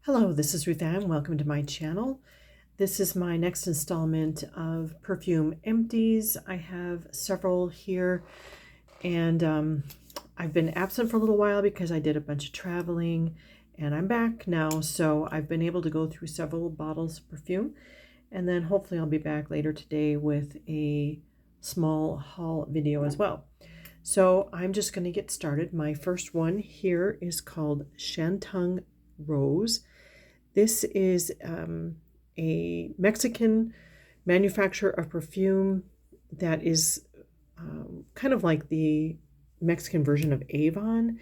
Hello, this is Ruth Ann. Welcome to my channel. This is my next installment of Perfume Empties. I have several here, and I've been absent for a little while because I did a bunch of traveling, and I'm back now. So I've been able to go through several bottles of perfume, and then hopefully I'll be back later today with a small haul video as well. So I'm just going to get started. My first one here is called Shantung Rose. This is a Mexican manufacturer of perfume that is kind of like the Mexican version of Avon.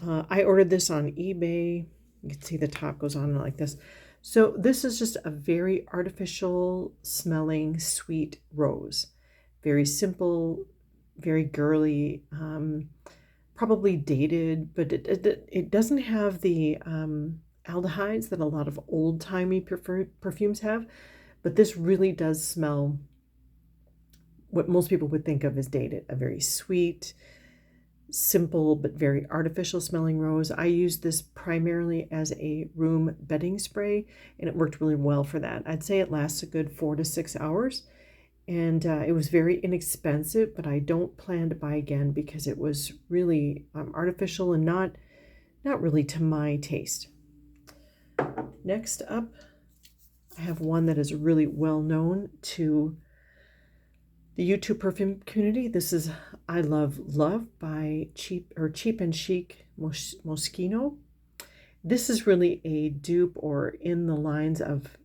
I ordered this on eBay. You can see the top goes on like this. So this is just a very artificial smelling sweet rose. Very simple, very girly, probably dated, but it doesn't have the aldehydes that a lot of old-timey perfumes have, but this really does smell what most people would think of as dated. A very sweet, simple, but very artificial smelling rose. I used this primarily as a room bedding spray, and it worked really well for that. I'd say it lasts a good 4 to 6 hours, and it was very inexpensive, but I don't plan to buy again because it was really artificial and not really to my taste. Next up, I have one that is really well known to the YouTube perfume community. This is I Love Love by Cheap and Chic Moschino. This is really a dupe or in the lines of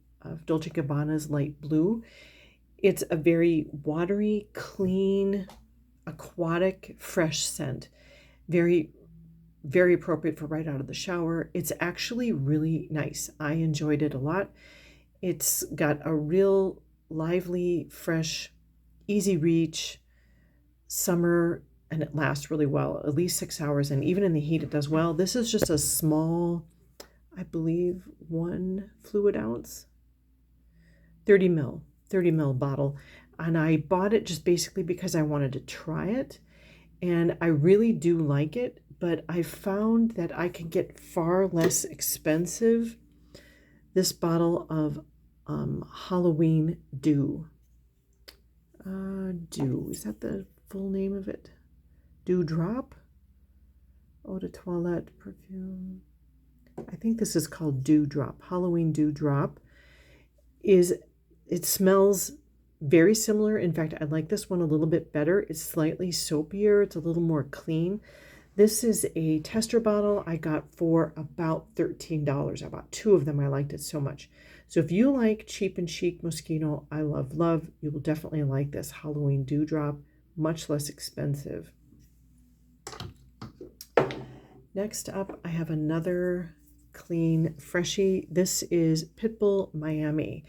Dolce & Gabbana's Light Blue. It's a very watery, clean, aquatic, fresh scent. Very appropriate for right out of the shower. It's actually really nice. I enjoyed it a lot. It's got a real lively, fresh, easy reach, summer, and it lasts really well, at least 6 hours. And even in the heat, it does well. This is just a small, I believe, 1 fluid ounce, 30 ml bottle. And I bought it just basically because I wanted to try it. And I really do like it, but I found that I can get far less expensive this bottle of Halloween Dew. Dew, is that the full name of it? Dew Drop? Eau de Toilette perfume. I think this is called Dew Drop. Halloween Dew Drop. It smells very similar. In fact, I like this one a little bit better. It's slightly soapier. It's a little more clean. This is a tester bottle I got for about $13. I bought 2 of them. I liked it so much. So if you like Cheap and Chic Moschino, I Love Love, you will definitely like this Halloween Dewdrop. Much less expensive. Next up, I have another clean freshie. This is Pitbull Miami.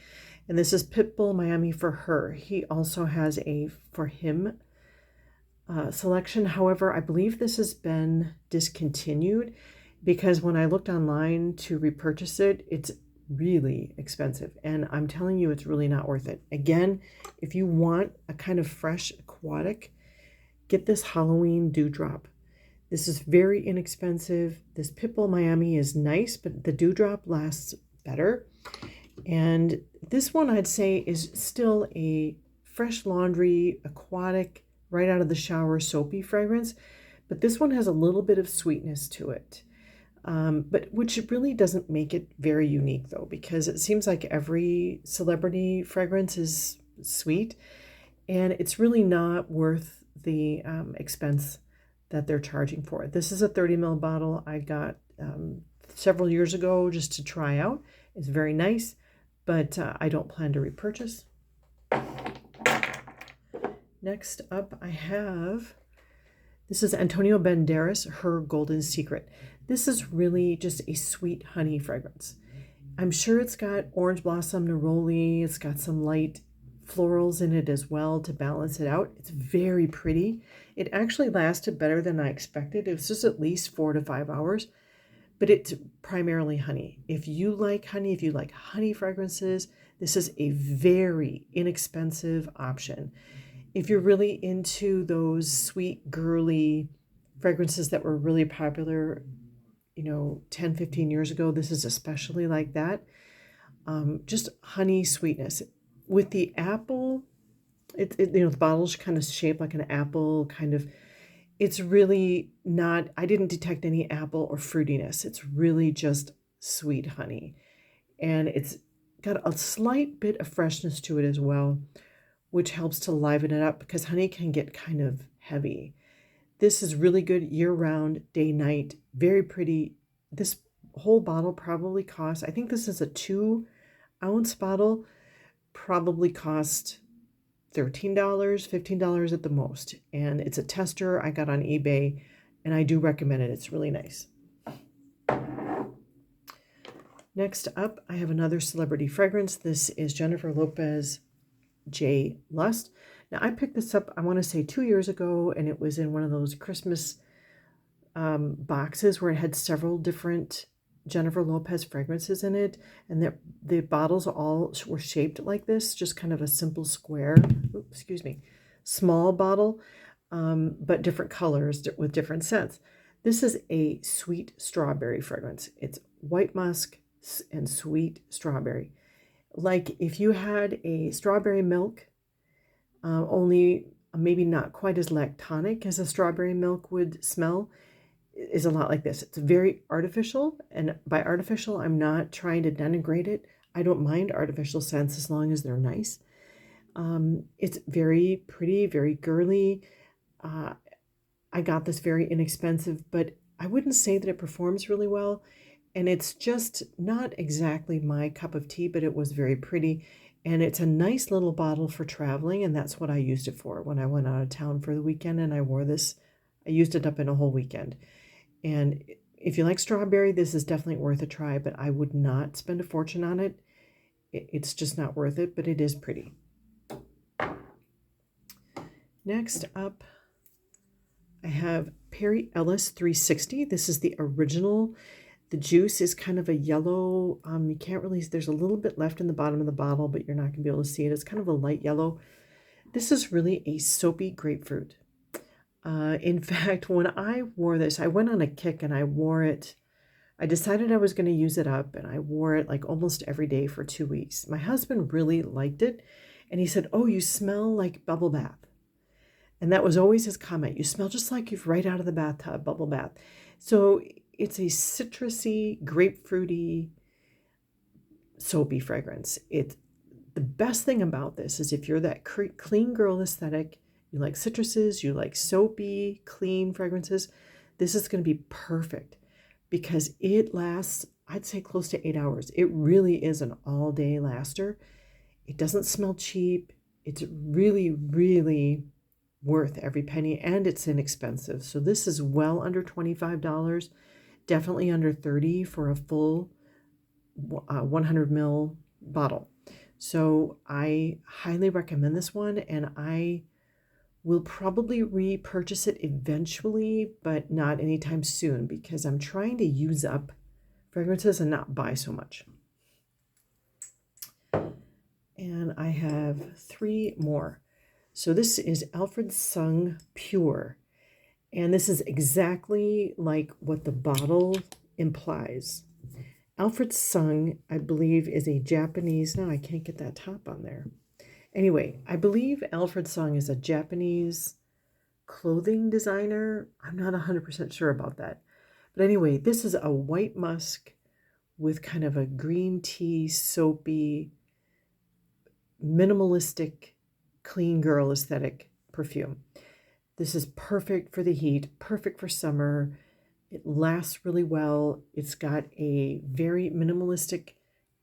And this is Pitbull Miami for her. He also has a for him selection. However, I believe this has been discontinued because when I looked online to repurchase it, it's really expensive. And I'm telling you, it's really not worth it. Again, if you want a kind of fresh aquatic, get this Halloween Dewdrop. This is very inexpensive. This Pitbull Miami is nice, but the Dewdrop lasts better. And this one I'd say is still a fresh laundry, aquatic, right out of the shower, soapy fragrance. But this one has a little bit of sweetness to it, but which really doesn't make it very unique though, because it seems like every celebrity fragrance is sweet, and it's really not worth the expense that they're charging for it. This is a 30 ml bottle I got several years ago just to try out. It's very nice, but I don't plan to repurchase. Next up, I have, this is Antonio Banderas, Her Golden Secret. This is really just a sweet honey fragrance. I'm sure it's got orange blossom neroli. It's got some light florals in it as well to balance it out. It's very pretty. It actually lasted better than I expected. It was just at least 4 to 5 hours. But it's primarily honey. If you like honey, if you like honey fragrances, this is a very inexpensive option. If you're really into those sweet, girly fragrances that were really popular 10, 15 years ago. This is especially like that. Just honey sweetness. With the apple, the bottle's kind of shaped like an apple, kind of. It's really not, I didn't detect any apple or fruitiness. It's really just sweet honey. And it's got a slight bit of freshness to it as well, which helps to liven it up because honey can get kind of heavy. This is really good year-round, day, night, very pretty. This whole bottle probably costs, I think this is a 2-ounce bottle, probably cost $13, $15 at the most. And it's a tester I got on eBay, and I do recommend it. It's really nice. Next up, I have another celebrity fragrance. This is Jennifer Lopez JLust. Now, I picked this up, I want to say 2 years ago, and it was in one of those Christmas boxes where it had several different Jennifer Lopez fragrances in it, and the bottles all were shaped like this, just kind of a simple square, small bottle, but different colors with different scents. This is a sweet strawberry fragrance. It's white musk and sweet strawberry. Like if you had a strawberry milk, only maybe not quite as lactonic as a strawberry milk would smell, is a lot like this. It's very artificial, and by artificial, I'm not trying to denigrate it. I don't mind artificial scents as long as they're nice. It's very pretty, very girly. I got this very inexpensive, but I wouldn't say that it performs really well, and it's just not exactly my cup of tea, but it was very pretty, and it's a nice little bottle for traveling, and that's what I used it for when I went out of town for the weekend, and I wore this. I used it up in a whole weekend. And if you like strawberry, this is definitely worth a try, but I would not spend a fortune on it. It's just not worth it, but it is pretty. Next up, I have Ellis 360. This is the original. The juice is kind of a yellow. You can't really, there's a little bit left in the bottom of the bottle, but you're not going to be able to see it. It's kind of a light yellow. This is really a soapy grapefruit. In fact, when I wore this, I went on a kick and I wore it. I decided I was going to use it up, and I wore it like almost every day for 2 weeks. My husband really liked it, and he said, "Oh, you smell like bubble bath." And that was always his comment. You smell just like you've right out of the bathtub, bubble bath. So it's a citrusy, grapefruity, soapy fragrance. The best thing about this is if you're that clean girl aesthetic, you like citruses, you like soapy, clean fragrances, this is going to be perfect because it lasts, I'd say, close to 8 hours. It really is an all-day laster. It doesn't smell cheap. It's really, really worth every penny, and it's inexpensive. So this is well under $25, definitely under $30 for a full 100 ml bottle. So I highly recommend this one, and I will probably repurchase it eventually, but not anytime soon because I'm trying to use up fragrances and not buy so much. And I have 3 more. So this is Alfred Sung Pure. And this is exactly like what the bottle implies. Alfred Sung, I believe, is a Japanese, no, I can't get that top on there. Anyway, I believe Alfred Sung is a Japanese clothing designer. I'm not 100% sure about that. But anyway, this is a white musk with kind of a green tea, soapy, minimalistic, clean girl aesthetic perfume. This is perfect for the heat, perfect for summer. It lasts really well. It's got a very minimalistic,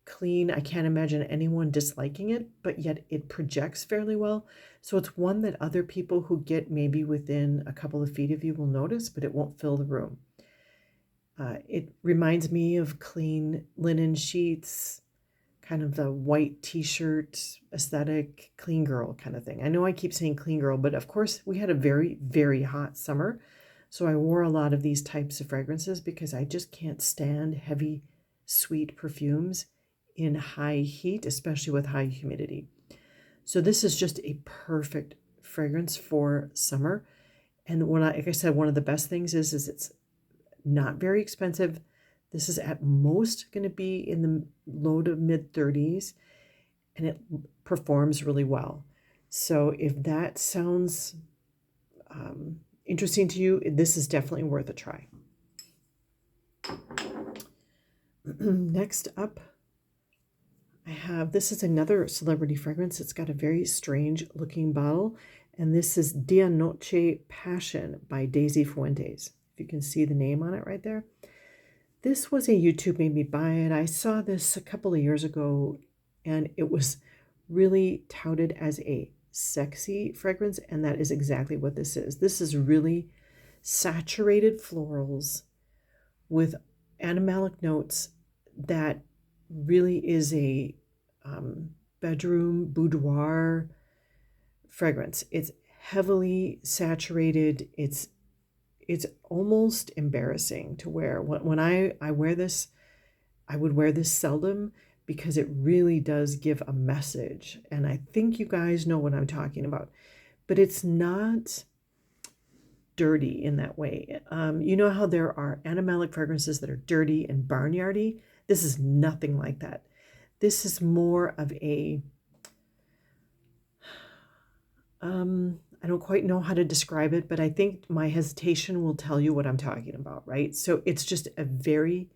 clean. I can't imagine anyone disliking it, but yet it projects fairly well. So it's one that other people who get maybe within a couple of feet of you will notice, but it won't fill the room. It reminds me of clean linen sheets, kind of the white t-shirt aesthetic, clean girl kind of thing. I know I keep saying clean girl, but of course we had a very, very hot summer. So I wore a lot of these types of fragrances because I just can't stand heavy, sweet perfumes in high heat, especially with high humidity. So this is just a perfect fragrance for summer. And like I said, one of the best things is it's not very expensive. This is at most going to be in the low to mid 30s, and it performs really well. So if that sounds interesting to you, this is definitely worth a try. Next up, I have, this is another celebrity fragrance. It's got a very strange looking bottle, and this is Noche Passion by Daisy Fuentes. If you can see the name on it right there. This was a YouTube made me buy it. I saw this a couple of years ago, and it was really touted as a sexy fragrance, and that is exactly what this is. This is really saturated florals with animalic notes that really is a bedroom boudoir fragrance. It's heavily saturated. It's almost embarrassing to wear. When I wear this, I would wear this seldom because it really does give a message. And I think you guys know what I'm talking about. But it's not dirty in that way. You know how there are animalic fragrances that are dirty and barnyardy? This is nothing like that. This is more of a, I don't quite know how to describe it, but I think my hesitation will tell you what I'm talking about, right? So it's just a very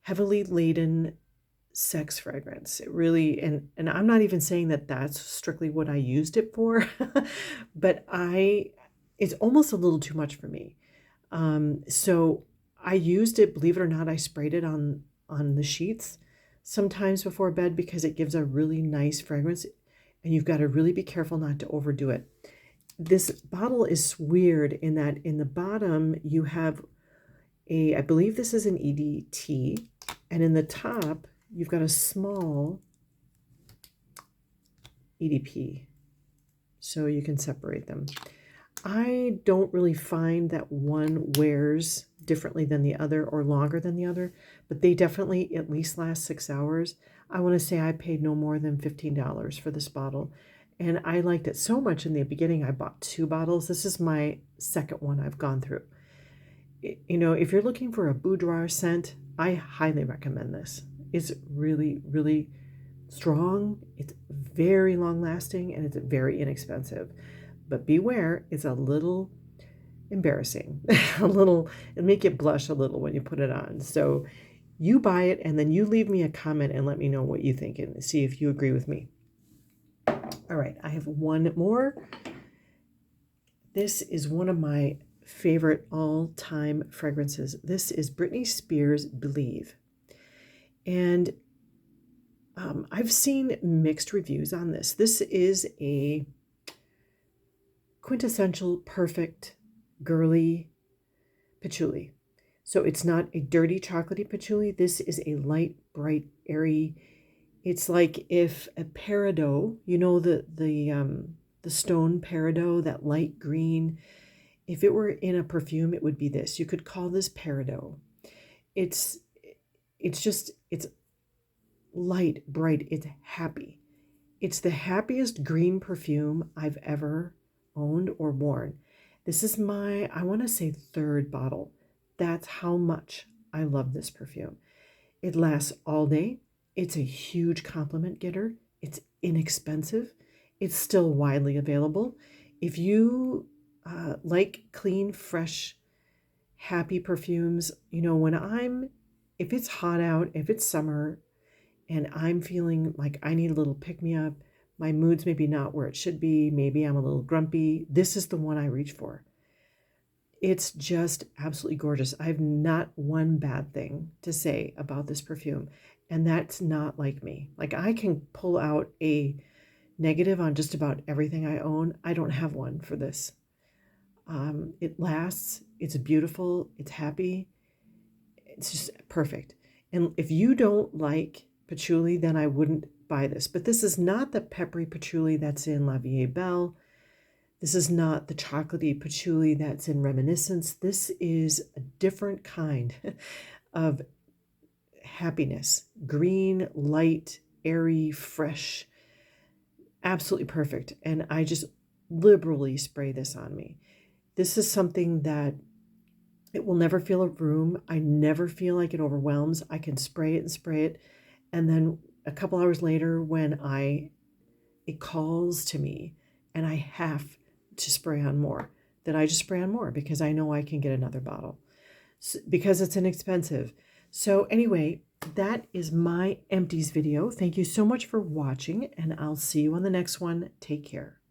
heavily laden sex fragrance. It really, and I'm not even saying that that's strictly what I used it for, but it's almost a little too much for me. So I used it, believe it or not, I sprayed it on the sheets sometimes before bed because it gives a really nice fragrance, and you've got to really be careful not to overdo it. This bottle is weird in that in the bottom you have I believe this is an EDT, and in the top you've got a small EDP, so you can separate them. I don't really find that one wears differently than the other or longer than the other, but they definitely at least last 6 hours. I want to say I paid no more than $15 for this bottle, and I liked it so much in the beginning. I bought 2 bottles. This is my second one I've gone through. You know, if you're looking for a boudoir scent, I highly recommend this. It's really, really strong. It's very long lasting, and it's very inexpensive. But beware, it's a little embarrassing. It'll make you blush a little when you put it on. So you buy it, and then you leave me a comment and let me know what you think and see if you agree with me. All right, I have one more. This is one of my favorite all-time fragrances. This is Britney Spears' Believe. And I've seen mixed reviews on this. This is a quintessential, perfect, girly patchouli. So it's not a dirty, chocolatey patchouli. This is a light, bright, airy. It's like if a peridot, you know, the stone peridot, that light green. If it were in a perfume, it would be this. You could call this peridot. It's light, bright. It's happy. It's the happiest green perfume I've ever owned or worn. This is my, I want to say, 3rd bottle. That's how much I love this perfume. It lasts all day. It's a huge compliment getter. It's inexpensive. It's still widely available. If you like clean, fresh, happy perfumes, you know, if it's hot out, if it's summer, and I'm feeling like I need a little pick-me-up, my mood's maybe not where it should be, maybe I'm a little grumpy, this is the one I reach for. It's just absolutely gorgeous. I have not one bad thing to say about this perfume, and that's not like me. Like, I can pull out a negative on just about everything I own. I don't have one for this. It lasts, it's beautiful, it's happy, it's just perfect. And if you don't like patchouli, then I wouldn't buy this. But this is not the peppery patchouli that's in La Vie Belle. This is not the chocolatey patchouli that's in Reminiscence. This is a different kind of happiness. Green, light, airy, fresh, absolutely perfect. And I just liberally spray this on me. This is something that It will never fill a room. I never feel like it overwhelms. I can spray it and spray it. And then a couple hours later, when it calls to me and I have to spray on more, then I just spray on more because I know I can get another bottle because it's inexpensive. So anyway, that is my Empties video. Thank you so much for watching, and I'll see you on the next one. Take care.